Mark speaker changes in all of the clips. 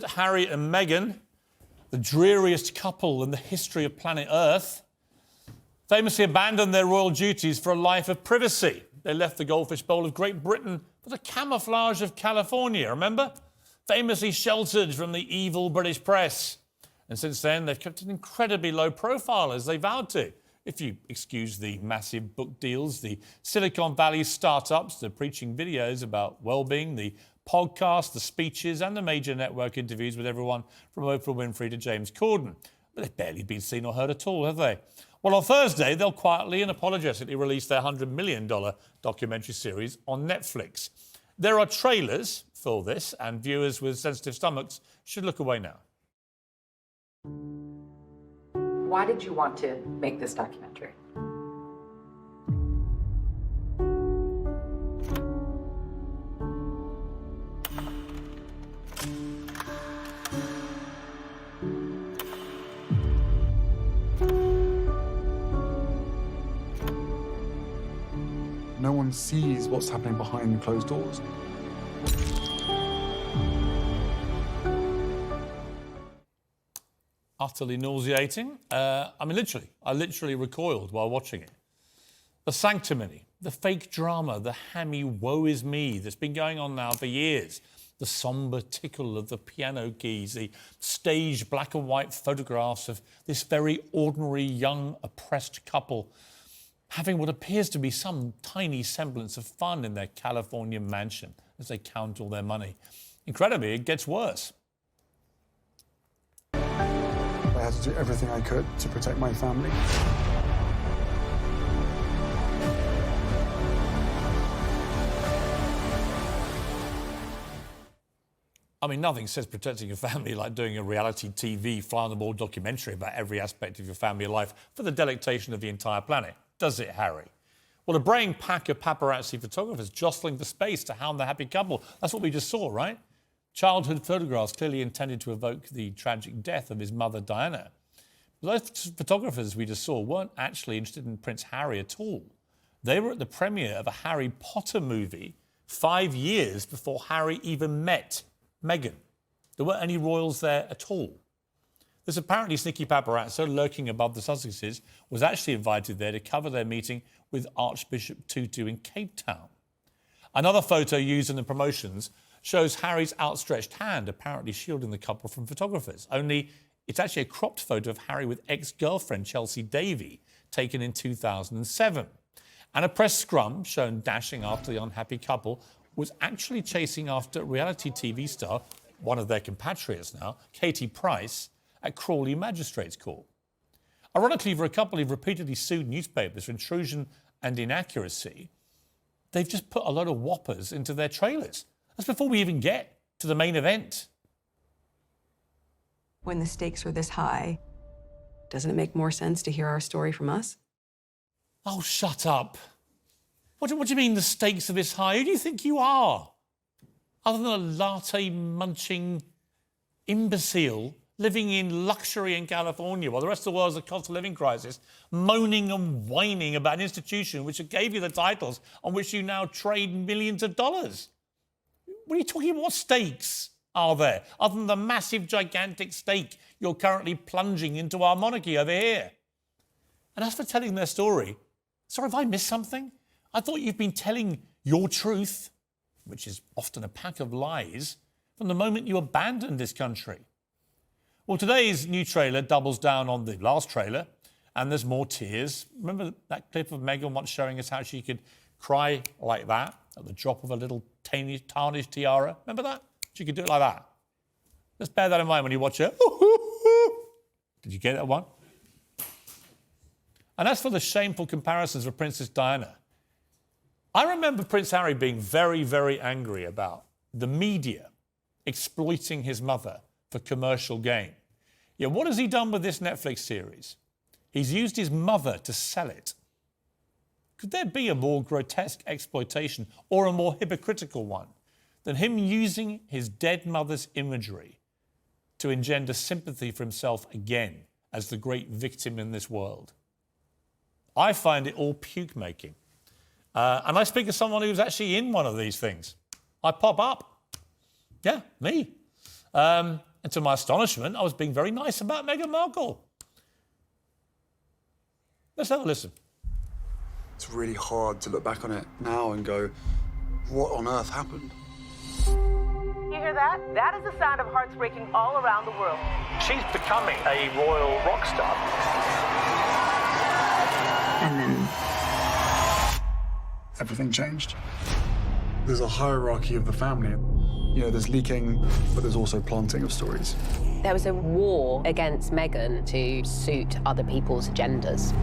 Speaker 1: Harry and Meghan, the dreariest couple in the history of planet Earth, famously abandoned their royal duties for a life of privacy. They left the goldfish bowl of Great Britain for the camouflage of California, remember? Famously sheltered from the evil British press. And since then, they've kept an incredibly low profile, as they vowed to. If you excuse the massive book deals, the Silicon Valley startups, the preaching videos about well-being, the podcasts, the speeches and the major network interviews with everyone from Oprah Winfrey to James Corden. But they've barely been seen or heard at all, have they? Well, on Thursday, they'll quietly and apologetically release their $100 million documentary series on Netflix. There are trailers for this, and viewers with sensitive stomachs should look away now.
Speaker 2: Why did you want to make this documentary?
Speaker 3: No one sees what's happening behind the closed doors.
Speaker 1: Utterly nauseating. I literally recoiled while watching it. The sanctimony, the fake drama, the hammy woe is me that's been going on now for years. The sombre tickle of the piano keys, the staged black and white photographs of this very ordinary young oppressed couple having what appears to be some tiny semblance of fun in their California mansion as they count all their money. Incredibly, it gets worse.
Speaker 3: I had to do everything I could to protect my family.
Speaker 1: I mean, nothing says protecting your family like doing a reality TV fly-on-the-wall documentary about every aspect of your family life for the delectation of the entire planet. Does it, Harry? Well, a braying pack of paparazzi photographers jostling for space to hound the happy couple. That's what we just saw, right? Childhood photographs clearly intended to evoke the tragic death of his mother, Diana. Those photographers we just saw weren't actually interested in Prince Harry at all. They were at the premiere of a Harry Potter movie 5 years before Harry even met Meghan. There weren't any royals there at all. This apparently sneaky paparazzo lurking above the Sussexes was actually invited there to cover their meeting with Archbishop Tutu in Cape Town. Another photo used in the promotions shows Harry's outstretched hand apparently shielding the couple from photographers. Only it's actually a cropped photo of Harry with ex-girlfriend Chelsea Davy, taken in 2007. And a press scrum shown dashing after the unhappy couple was actually chasing after reality TV star, one of their compatriots now, Katie Price, at Crawley Magistrates Court. Ironically, for a couple who've repeatedly sued newspapers for intrusion and inaccuracy, they've just put a load of whoppers into their trailers. That's before we even get to the main event.
Speaker 4: When the stakes are this high, doesn't it make more sense to hear our story from us?
Speaker 1: Oh, shut up. What do you mean the stakes are this high? Who do you think you are? Other than a latte-munching imbecile living in luxury in California while the rest of the world's a cost of living crisis, moaning and whining about an institution which gave you the titles on which you now trade millions of dollars. What are you talking about? What stakes are there, other than the massive, gigantic stake you're currently plunging into our monarchy over here? And as for telling their story, sorry, have I missed something? I thought you've been telling your truth, which is often a pack of lies, from the moment you abandoned this country. Well, today's new trailer doubles down on the last trailer, and there's more tears. Remember that clip of Meghan once showing us how she could cry like that at the drop of a little tarnished tiara? Remember that? She could do it like that. Just bear that in mind when you watch it. Did you get that one? And as for the shameful comparisons with Princess Diana, I remember Prince Harry being very, very angry about the media exploiting his mother for commercial gain. Yeah, what has he done with this Netflix series? He's used his mother to sell it. Could there be a more grotesque exploitation or a more hypocritical one than him using his dead mother's imagery to engender sympathy for himself again as the great victim in this world? I find it all puke-making. And I speak as someone who's actually in one of these things. I pop up. Yeah, me. And to my astonishment, I was being very nice about Meghan Markle. Let's have a listen.
Speaker 3: It's really hard to look back on it now and go, what on earth happened?
Speaker 5: You hear that? That is the sound of hearts breaking all around the world.
Speaker 1: She's becoming a royal rock star.
Speaker 4: And then
Speaker 3: Everything changed. There's a hierarchy of the family. You know, there's leaking, but there's also planting of stories.
Speaker 6: There was a war against Meghan to suit other people's agendas.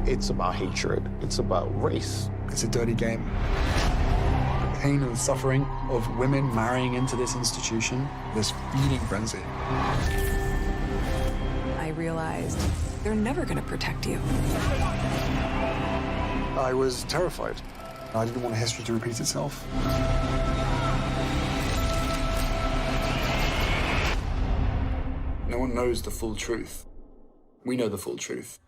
Speaker 7: It's about hatred. It's about race.
Speaker 3: It's a dirty game. The pain and suffering of women marrying into this institution, this feeding frenzy.
Speaker 4: I realized they're never going to protect you.
Speaker 3: I was terrified. I didn't want history to repeat itself. No one knows the full truth. We know the full truth.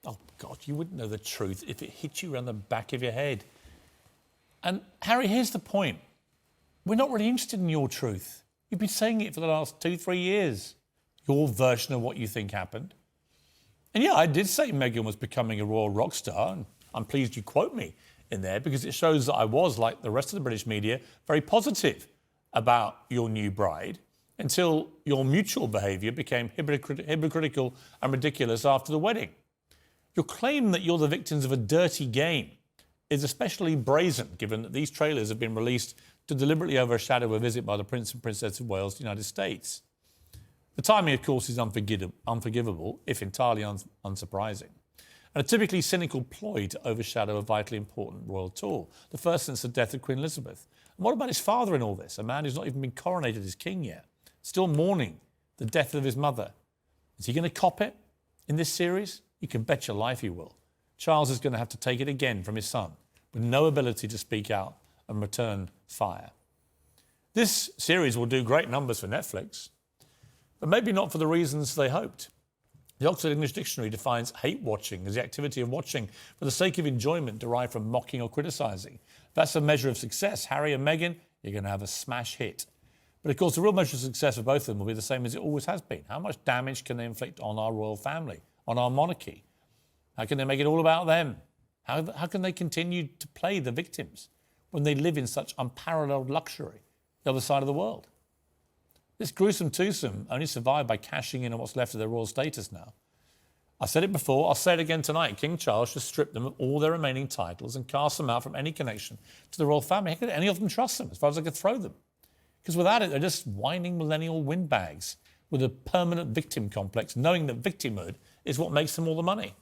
Speaker 1: Oh, God, you wouldn't know the truth if it hit you around the back of your head. And, Harry, here's the point. We're not really interested in your truth. You've been saying it for the last 2-3 years. Your version of what you think happened. And, yeah, I did say Meghan was becoming a royal rock star, and I'm pleased you quote me in there because it shows that I was, like the rest of the British media, very positive about your new bride until your mutual behaviour became hypocritical and ridiculous after the wedding. Your claim that you're the victims of a dirty game is especially brazen, given that these trailers have been released to deliberately overshadow a visit by the Prince and Princess of Wales to the United States. The timing, of course, is unforgivable, if entirely unsurprising, and a typically cynical ploy to overshadow a vitally important royal tour, the first since the death of Queen Elizabeth. And what about his father in all this, a man who's not even been coronated as king yet, still mourning the death of his mother? Is he going to cop it in this series? You can bet your life he will. Charles is going to have to take it again from his son, with no ability to speak out and return fire. This series will do great numbers for Netflix, but maybe not for the reasons they hoped. The Oxford English Dictionary defines hate-watching as the activity of watching for the sake of enjoyment derived from mocking or criticising. If that's a measure of success, Harry and Meghan, you're going to have a smash hit. But of course, the real measure of success for both of them will be the same as it always has been. How much damage can they inflict on our royal family, on our monarchy? How can they make it all about them? How can they continue to play the victims when they live in such unparalleled luxury the other side of the world? This gruesome twosome only survived by cashing in on what's left of their royal status now. I said it before, I'll say it again tonight. King Charles should strip them of all their remaining titles and cast them out from any connection to the royal family. How could any of them trust them, as far as I could throw them? Because without it, they're just whining millennial windbags with a permanent victim complex, knowing that victimhood is what makes them all the money.